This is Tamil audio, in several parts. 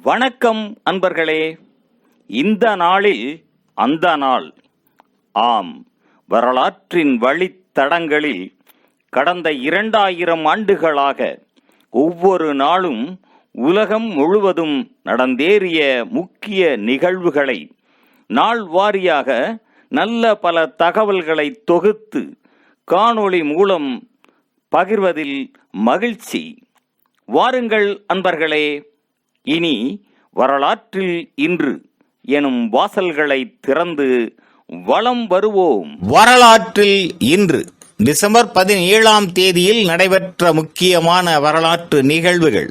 வணக்கம் அன்பர்களே. இந்த நாளில் அந்த நாள். ஆம், வரலாற்றின் வழித்தடங்களில் கடந்த 2000 ஆண்டுகளாக ஒவ்வொரு நாளும் உலகம் முழுவதும் நடந்தேறிய முக்கிய நிகழ்வுகளை நாள் வாரியாக நல்ல பல தகவல்களை தொகுத்து காணொளி மூலம் பகிர்வதில் மகிழ்ச்சி. வாருங்கள் அன்பர்களே, இனி வரலாற்றில் இன்று எனும் வாசல்களை திறந்து வலம் வருவோம். வரலாற்றில் இன்று டிசம்பர் 17ஆம் தேதியில் நடைபெற்ற முக்கியமான வரலாற்று நிகழ்வுகள்.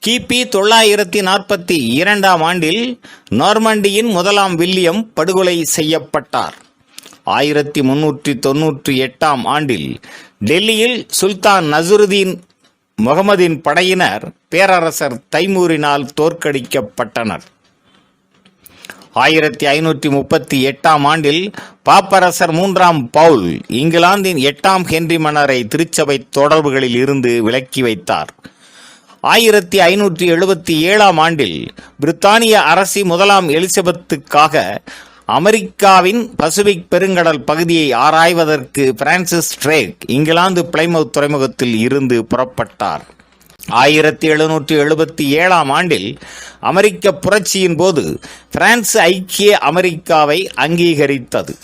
கிபி 942ஆம் ஆண்டில் நார்மண்டியின் முதலாம் வில்லியம் படுகொலை செய்யப்பட்டார். 1398ஆம் ஆண்டில் டெல்லியில் சுல்தான் நசுருதீன் முகமதின் படையினர் பேரரசர் தைமூரினால் தோற்கடிக்கப்பட்டனர். 1538ஆம் ஆண்டில் பாப்பரசர் 3ஆம் பவுல் இங்கிலாந்தின் 8ஆம் ஹென்றி மன்னரை திருச்சபை தொடர்புகளில் இருந்து விலக்கி வைத்தார். 1577ஆம் ஆண்டில் பிரித்தானிய அரசி முதலாம் எலிசபெத்துக்காக அமெரிக்காவின் பசிபிக் பெருங்கடல் பகுதியை ஆராய்வதற்கு பிரான்சிஸ் டிரேக் இங்கிலாந்து பிளைமவுத் துறைமுகத்தில் இருந்து புறப்பட்டார். 1777ஆம் ஆண்டில் அமெரிக்க புரட்சியின் போது பிரான்ஸ் ஐக்கிய அமெரிக்காவை அங்கீகரித்தது.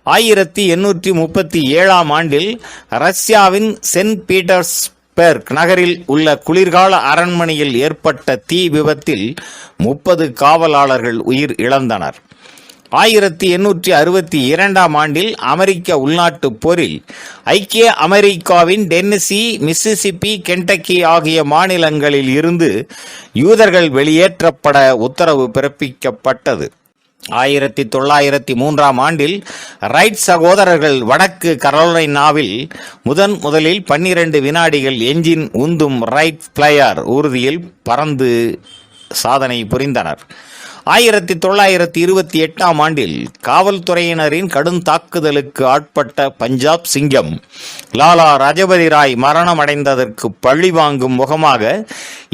1837ஆம் ஆண்டில் ரஷ்யாவின் சென்ட் பீட்டர்ஸ்பர்க் நகரில் உள்ள குளிர்கால அரண்மனையில் ஏற்பட்ட தீ விபத்தில் 30 காவலாளர்கள் உயிர் இழந்தனர். 1862ஆம் ஆண்டில் அமெரிக்க உள்நாட்டு போரில் ஐக்கிய அமெரிக்காவின் டென்னசி, மிசிசிப்பி, கென்டக்கி ஆகிய மாநிலங்களில் இருந்து யூதர்கள் வெளியேற்றப்பட உத்தரவு பிறப்பிக்கப்பட்டது. 1903ஆம் ஆண்டில் ரைட் சகோதரர்கள் வடக்கு கரோலைனாவில் முதலில் 12 வினாடிகள் என்ஜின் உந்தும் ரைட் ஃபிளையர் ஊர்தியில் பறந்து சாதனை புரிந்தனர். 1928ஆம் ஆண்டில் காவல்துறையினரின் கடும் தாக்குதலுக்கு ஆட்பட்ட பஞ்சாப் சிங்கம் லாலா லஜபதி ராய் மரணமடைந்ததற்கு பழிவாங்கும் முகமாக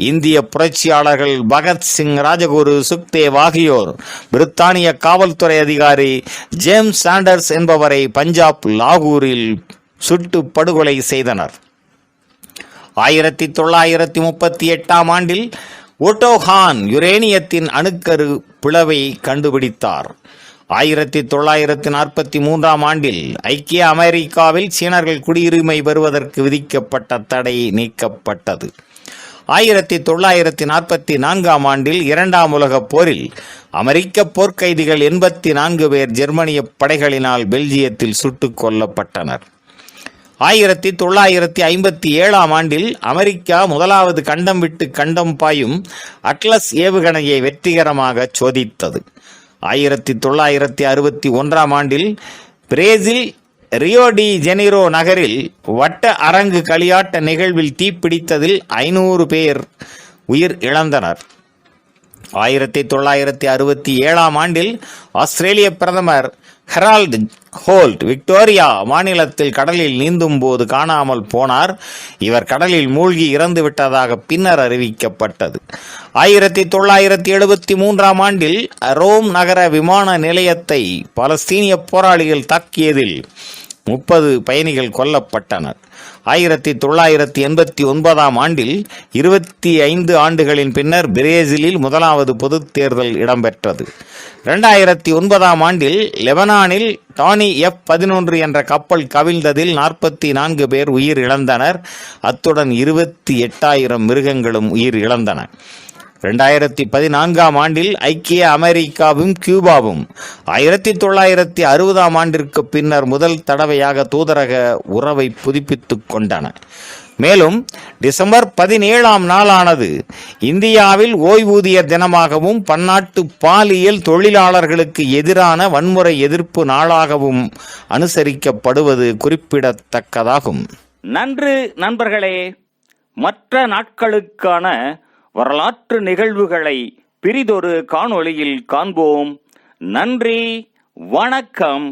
இந்திய புரட்சியாளர்கள் பகத்சிங், ராஜகுரு, சுக்தேவ் ஆகியோர் பிரித்தானிய காவல்துறை அதிகாரி ஜேம்ஸ் சாண்டர்ஸ் என்பவரை பஞ்சாப் லாகூரில் சுட்டு படுகொலை செய்தனர். 1938ஆம் ஆண்டில் ஓட்டோ ஹான் யுரேனியத்தின் அணுக்கரு பிளவை கண்டுபிடித்தார். 1943ஆம் ஆண்டில் ஐக்கிய அமெரிக்காவில் சீனர்கள் குடியுரிமை பெறுவதற்கு விதிக்கப்பட்ட தடை நீக்கப்பட்டது. 1944ஆம் ஆண்டில் 2ஆம் உலகப் போரில் அமெரிக்க போர்க்கைதிகள் 84 பேர் ஜெர்மனிய படைகளினால் பெல்ஜியத்தில் சுட்டுக் கொல்லப்பட்டனர். 1957ஆம் ஆண்டில் அமெரிக்கா முதலாவது கண்டம் விட்டு கண்டம் பாயும் அட்லஸ் ஏவுகணையை வெற்றிகரமாக சோதித்தது. 1961ஆம் ஆண்டில் பிரேசில் ரியோ டி ஜெனிரோ நகரில் வட்ட அரங்கு களியாட்ட நிகழ்வில் தீப்பிடித்ததில் 500 பேர் உயிர் இழந்தனர். 1967ஆம் ஆண்டில் ஆஸ்திரேலிய பிரதமர் ஹெரால்டு ஹோல்ட் விக்டோரியா மாநிலத்தில் கடலில் நீந்தும் போது காணாமல் போனார். இவர் கடலில் மூழ்கி இறந்து விட்டதாக பின்னர் அறிவிக்கப்பட்டது. 1973ஆம் ஆண்டில் ரோம் நகர விமான நிலையத்தை பலஸ்தீனிய போராளிகள் தாக்கியதில் 30 பயணிகள் கொல்லப்பட்டனர். 1989ஆம் ஆண்டில் 25 ஆண்டுகளின் பின்னர் பிரேசிலில் முதலாவது பொதுத் தேர்தல் இடம்பெற்றது. 2009ஆம் ஆண்டில் லெபனானில் டானி F-11 என்ற கப்பல் கவிழ்ந்ததில் 44 பேர் உயிர் இழந்தனர். அத்துடன் 28,000 மிருகங்களும் உயிர் இழந்தன. 2014ஆம் ஆண்டில் ஐக்கிய அமெரிக்காவும் கியூபாவும் 1960ஆம் ஆண்டிற்கு பின்னர் முதல் தடவையாக தூதரக உறவை புதுப்பித்துக் கொண்டன. மேலும் டிசம்பர் 17ஆம் நாளானது இந்தியாவில் ஓய்வூதிய தினமாகவும் பன்னாட்டு பாலியல் தொழிலாளர்களுக்கு எதிரான வன்முறை எதிர்ப்பு நாளாகவும் அனுசரிக்கப்படுவது குறிப்பிடத்தக்கதாகும். நன்று நண்பர்களே. மற்ற நாட்களுக்கான வரலாற்று நிகழ்வுகளை பிரிதொரு காணொளியில் காண்போம். நன்றி, வணக்கம்.